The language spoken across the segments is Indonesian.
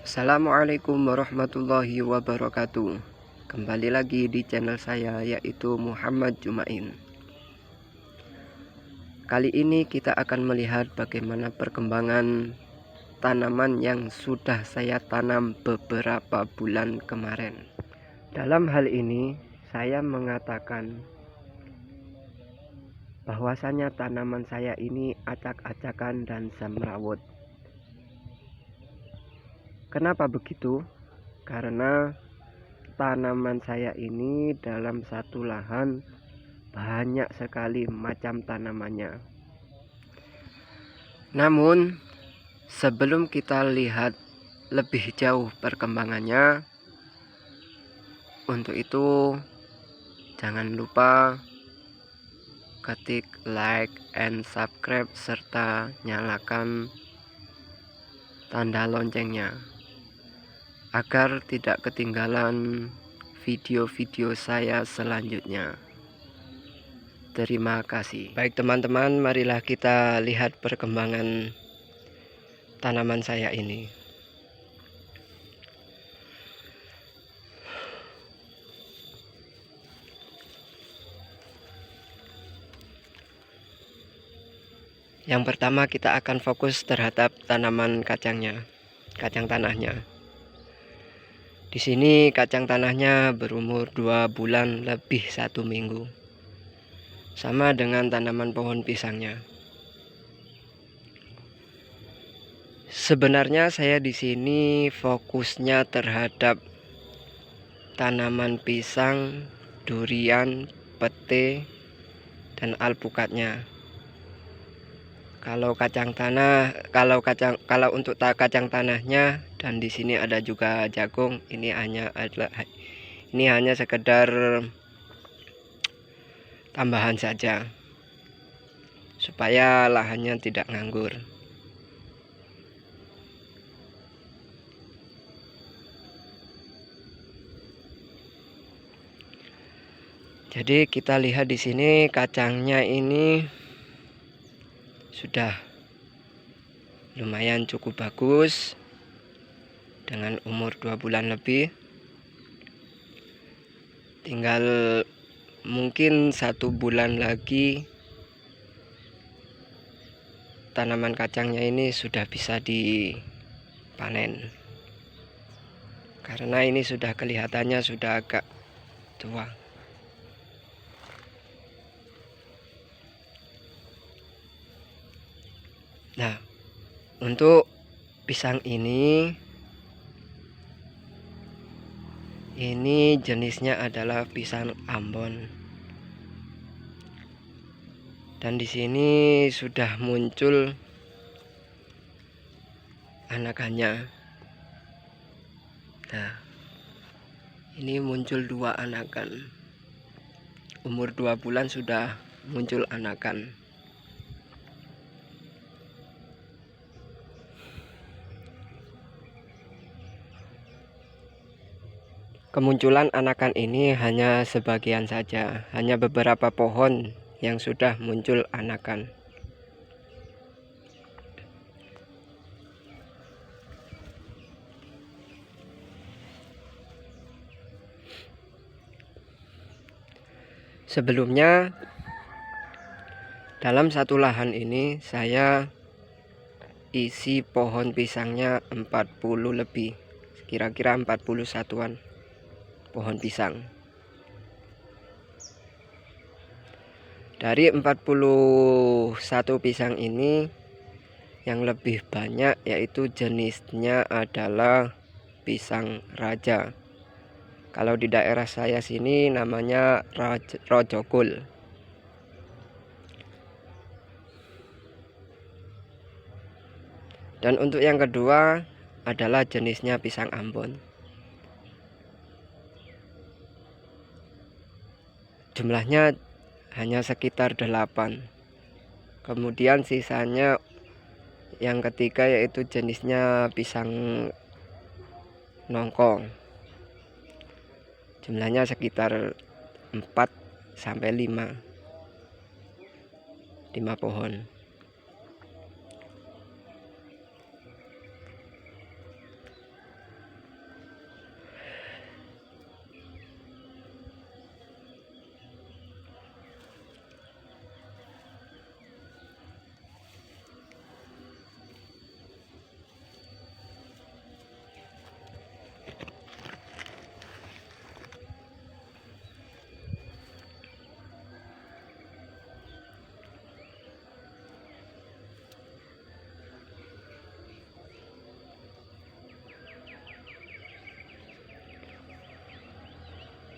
Assalamualaikum warahmatullahi wabarakatuh. Kembali lagi di channel saya, yaitu Muhammad Jumain. Kali ini kita akan melihat bagaimana perkembangan tanaman yang sudah saya tanam beberapa bulan kemarin. Dalam hal ini saya mengatakan bahwasanya tanaman saya ini acak-acakan dan semrawut. Kenapa begitu? Karena tanaman saya ini dalam satu lahan banyak sekali macam tanamannya. Namun sebelum kita lihat lebih jauh perkembangannya, untuk itu jangan lupa ketik like and subscribe serta nyalakan tanda loncengnya agar tidak ketinggalan video-video saya selanjutnya. Terima kasih. Baik teman-teman, marilah kita lihat perkembangan tanaman saya ini. Yang pertama kita akan fokus terhadap tanaman kacang tanahnya. Di sini kacang tanahnya berumur 2 bulan lebih 1 minggu. Sama dengan tanaman pohon pisangnya. Sebenarnya saya di sini fokusnya terhadap tanaman pisang, durian, pete, dan alpukatnya. Kalau untuk kacang tanahnya, dan di sini ada juga jagung, ini hanya sekedar tambahan saja supaya lahannya tidak nganggur. Jadi kita lihat di sini kacangnya ini sudah lumayan cukup bagus dengan umur 2 bulan lebih. Tinggal mungkin 1 bulan lagi tanaman kacangnya ini sudah bisa dipanen. Karena ini sudah kelihatannya sudah agak tua. Nah, untuk pisang ini jenisnya adalah pisang Ambon. Dan di sini sudah muncul anakannya. Nah, ini muncul 2 anakan. Umur 2 bulan sudah muncul anakan. Kemunculan anakan ini hanya sebagian saja, hanya beberapa pohon yang sudah muncul anakan. Sebelumnya dalam satu lahan ini saya isi pohon pisangnya 40 lebih, kira-kira 40 satuan pohon pisang. Dari 41 pisang ini yang lebih banyak yaitu jenisnya adalah pisang raja. Kalau di daerah saya sini namanya rojokul. Dan untuk yang kedua adalah jenisnya pisang Ambon. Jumlahnya hanya sekitar 8. Kemudian sisanya yang ketiga yaitu jenisnya pisang nongkong. Jumlahnya sekitar 4 sampai 5 pohon.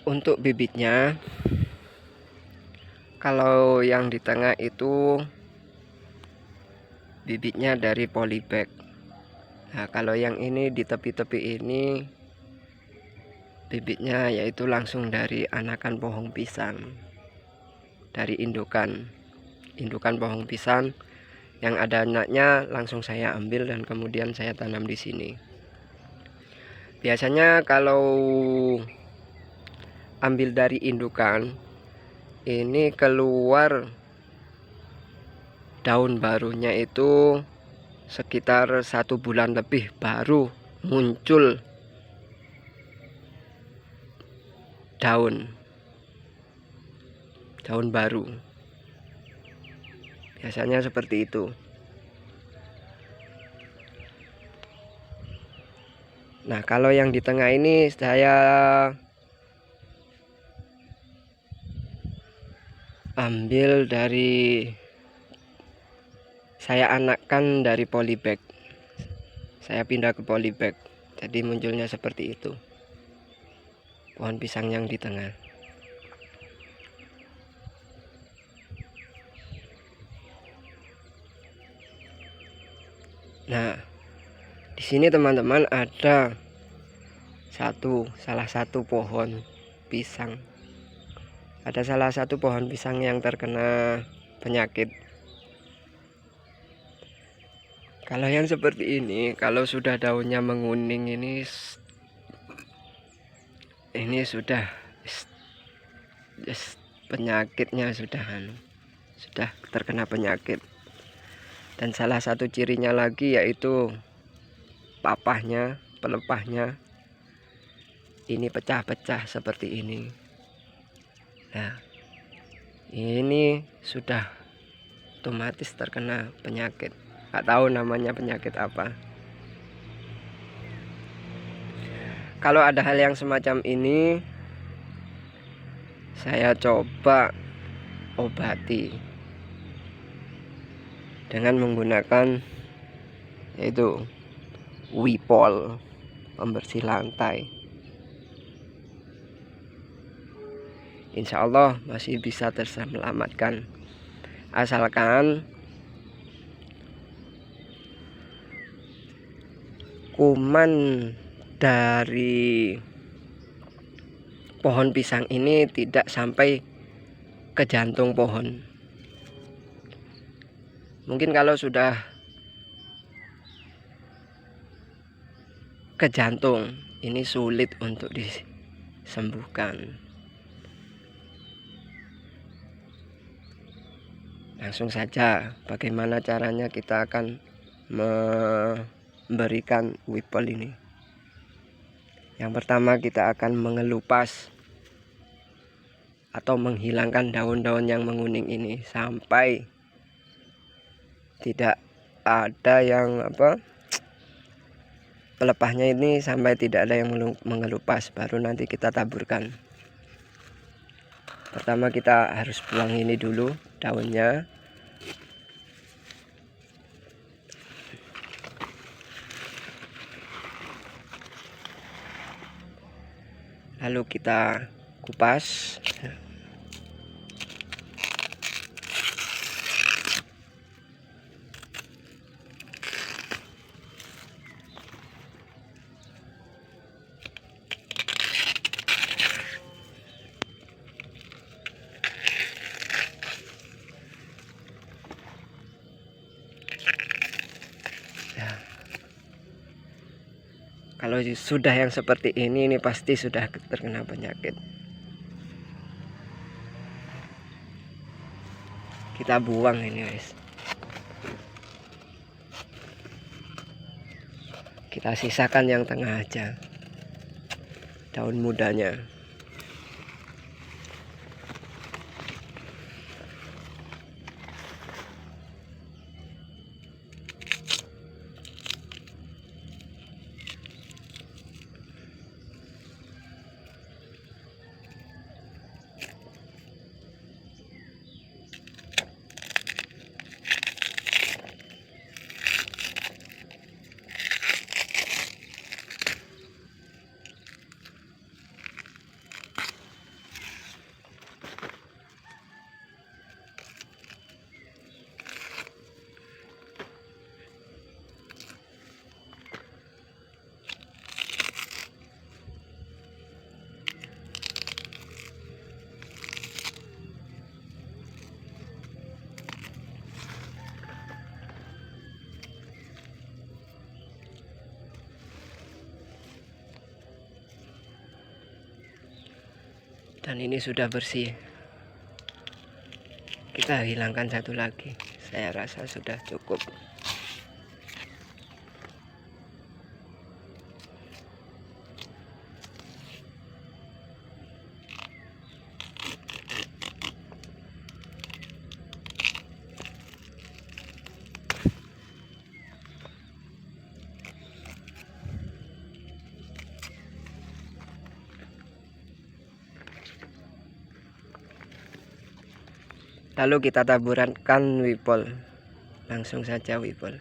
Untuk bibitnya, kalau yang di tengah itu bibitnya dari polybag. Nah, kalau yang ini di tepi-tepi ini bibitnya yaitu langsung dari anakan pohon pisang, dari indukan pohon pisang yang ada anaknya, langsung saya ambil dan kemudian saya tanam di sini. Biasanya kalau ambil dari indukan ini keluar daun barunya itu sekitar 1 bulan lebih baru muncul daun baru. Biasanya seperti itu. Nah, kalau yang di tengah ini saya ambil dari, saya anakkan dari polybag. Saya pindah ke polybag. Jadi munculnya seperti itu. Pohon pisang yang di tengah. Nah, di sini teman-teman ada salah satu pohon pisang. Ada salah satu pohon pisang yang terkena penyakit. Kalau yang seperti ini, kalau sudah daunnya menguning ini sudah penyakitnya sudah terkena penyakit. Dan salah satu cirinya lagi yaitu papahnya, pelepahnya ini pecah-pecah seperti ini. Nah, ini sudah otomatis terkena penyakit. Nggak tahu namanya penyakit apa. Kalau ada hal yang semacam ini, saya coba obati dengan menggunakan yaitu Wipol, pembersih lantai. Insya Allah masih bisa terselamatkan, asalkan kuman dari pohon pisang ini tidak sampai ke jantung pohon. Mungkin kalau sudah ke jantung ini sulit untuk disembuhkan. Langsung saja bagaimana caranya kita akan memberikan Wipol ini. Yang pertama, kita akan mengelupas atau menghilangkan daun-daun yang menguning ini sampai tidak ada yang pelepahnya ini, sampai tidak ada yang mengelupas, baru nanti kita taburkan. Pertama kita harus buang ini dulu daunnya. Lalu kita kupas. Kalau sudah yang seperti ini pasti sudah terkena penyakit. Kita buang ini, guys. Kita sisakan yang tengah aja, daun mudanya. Dan ini sudah bersih. Kita hilangkan satu lagi. Saya rasa sudah cukup. Lalu kita taburkan wipol. Langsung saja wipol.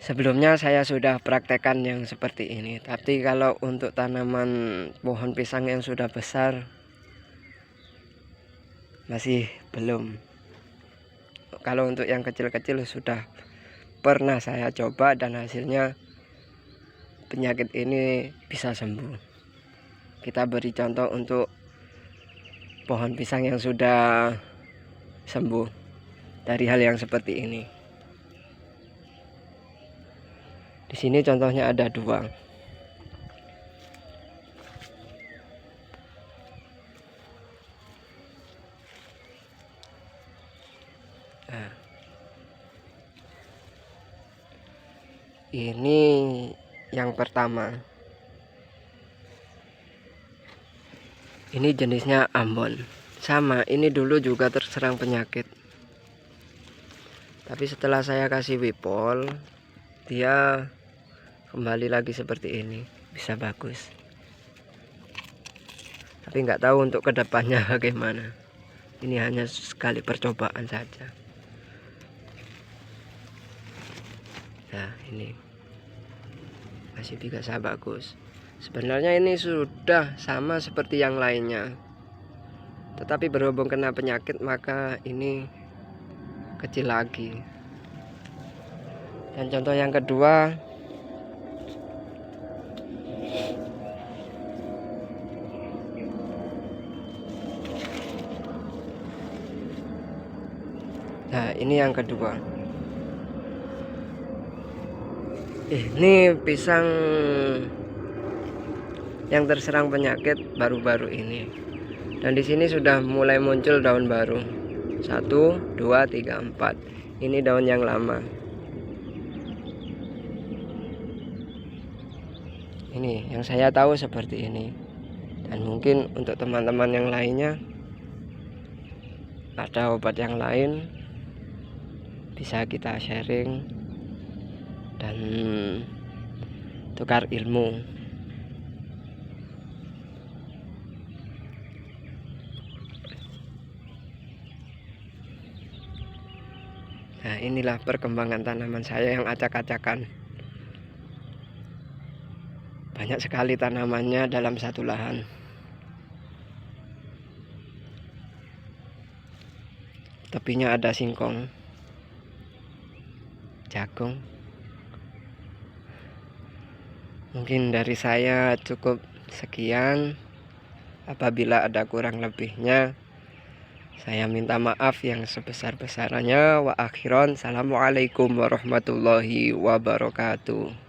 Sebelumnya saya sudah praktekkan yang seperti ini, tapi kalau untuk tanaman pohon pisang yang sudah besar masih belum. Kalau untuk yang kecil-kecil sudah pernah saya coba dan hasilnya penyakit ini bisa sembuh. Kita beri contoh untuk pohon pisang yang sudah sembuh dari hal yang seperti ini. Di sini contohnya ada 2. Nah, ini yang pertama. Ini jenisnya Ambon. Sama, ini dulu juga terserang penyakit. Tapi setelah saya kasih wipol, dia kembali lagi seperti ini, bisa bagus. Tapi nggak tahu untuk kedepannya bagaimana. Ini hanya sekali percobaan saja. Nah, ini masih bisa bagus. Sebenarnya ini sudah sama seperti yang lainnya, tetapi berhubung kena penyakit maka ini kecil lagi. Dan contoh yang kedua, nah ini yang kedua. Ini pisang yang terserang penyakit baru-baru ini, dan di sini sudah mulai muncul daun baru. 1, 2, 3, 4. Ini daun yang lama. Ini yang saya tahu seperti ini, dan mungkin untuk teman-teman yang lainnya ada obat yang lain, bisa kita sharing dan tukar ilmu. Nah, inilah perkembangan tanaman saya yang acak-acakan. Banyak sekali tanamannya dalam satu lahan. Tepinya ada singkong, jagung. Mungkin dari saya cukup sekian. Apabila ada kurang lebihnya, saya minta maaf yang sebesar-besarnya. Wa akhiron, assalamualaikum warahmatullahi wabarakatuh.